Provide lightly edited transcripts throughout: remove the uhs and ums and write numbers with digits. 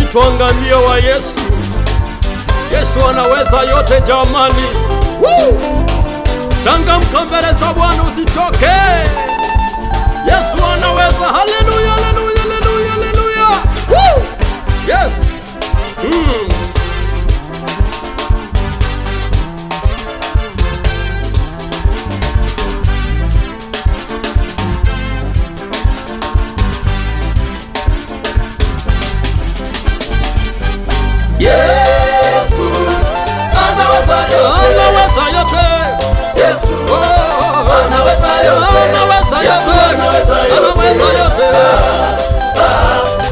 anaitwa ngamia wa Yesu. Yesu anaweza yote jamani. Changamka mbele za Bwana, usichoke. Yesu anaweza. Haleluya, haleluya, haleluya, haleluya. Yes. Yesu anaweza yote. Anaweza yote. Yesu anaweza yote. Anaweza Yesu yote. anaweza yote. Anaweza yote.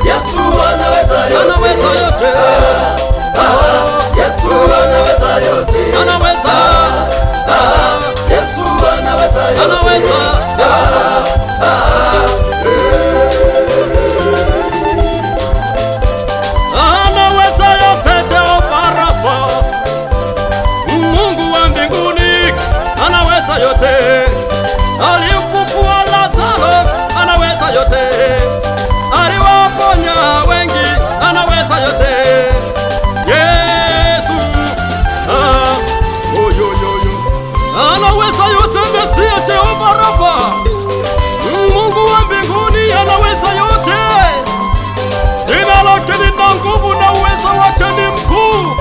Yesu anaweza yote. Anaweza yote. Yesu anaweza yote. Anaweza. Yesu anaweza yote. Anaweza. Anaweza yote, Jehova Rafa, Mungu wa mbinguni. Anaweza yote. Alimfufua Lazaro. Anaweza yote. Aliwaponya wengi. Anaweza yote. Yesu anaweza yote. Mesia Jehova Rafa, Mungu wa mbinguni, anaweza yote. Jina lake lina nguvu na uwezo wake ni mkuu.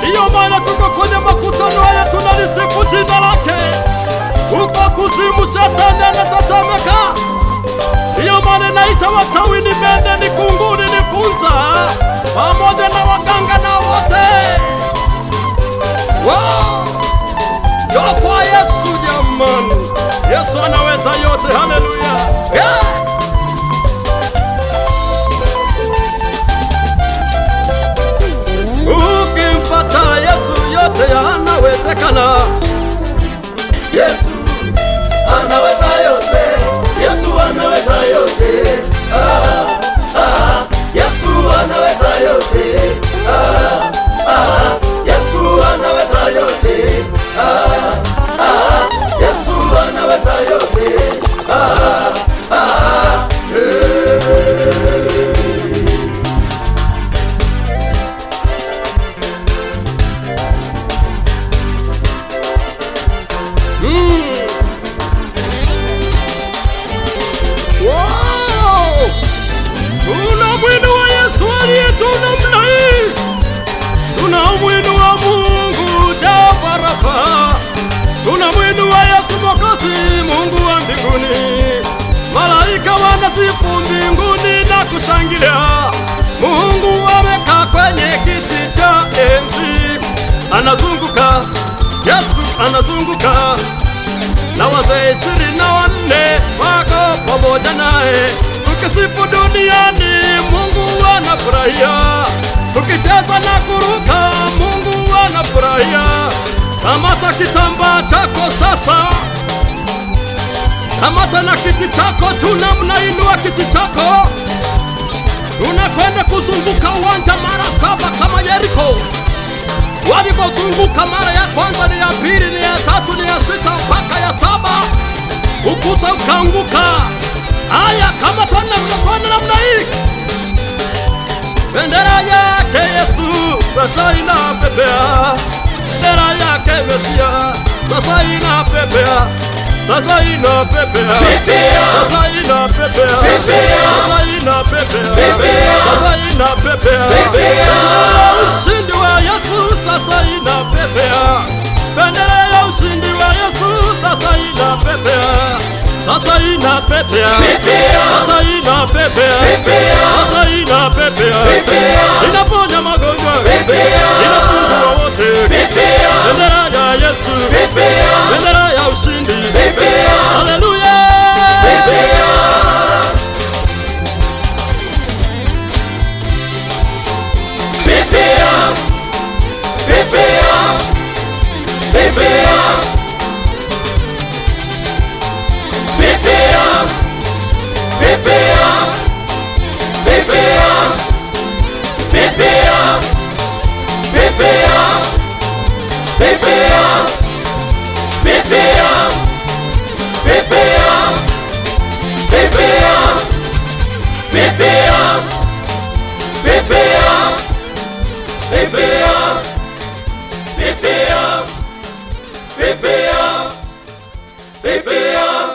Ndiyo maana tuko kwenye makutano haya tunalisifu jina lake. Uko kuzimu shetani anatetemeka. Ndiyo maana naita wachawi ni mende, ni kunguni, ni funza, pamoja na waganga na wote. Njoo kwa Yesu jamani. Yesu anaweza yote. Haleluya. Ukimpata Yesu yote yanawezekana. Yesu anaweza yote. Yesu anaweza yote. Yesu anaweza yote. Yesu anaweza yote. Yesu anaweza yote. Tunamwinua Yesu aliye juu namna hii. Tunamwinua Mungu Jehova Rafa. Tunamwinua Yesu Mwokozi, Mungu wa mbinguni. Malaika wanasifu mbinguni na kushangilia. Mungu amekaa kwenye kiti cha enzi. Anazunguka, Yesu anazunguka, na wazee 24 wako pamoja naye. Tukisifu duniani, Mungu anafurahia. Tukicheza na kuruka, Mungu anafurahia. Kamata kitambaa chako sasa. Kamata na kiti chako, tunamnainua kiti chako. Tunakwenda kuzunguka uwanja mara 7 kama Yeriko. Walipozunguka mara ya kwanza, ni ya pili, ni ya tatu, ni ya 6 mpaka ya 7, ukuta ukaanguka. Haya, kama tunakwenda namna hii, bendera yake Yesu sasa inapepea. Bendera yake Mesia sasa inapepea. Sasa inapepea. Sasa inapepea. Sasa inapepea. Sasa inapepea. Bendera ya ushindi wa Yesu sasa inapepea. Bendera ya ushindi wa Yesu sasa inapepea. Sasa inapepea. Sasa inapepea. Sasa inapepea. Inaponya magonjwa. Inafungua wote. Bendera ya Yesu. Bendera ya ushindi. Haleluya. Prepare Pepea, pepea, pepea, pepea.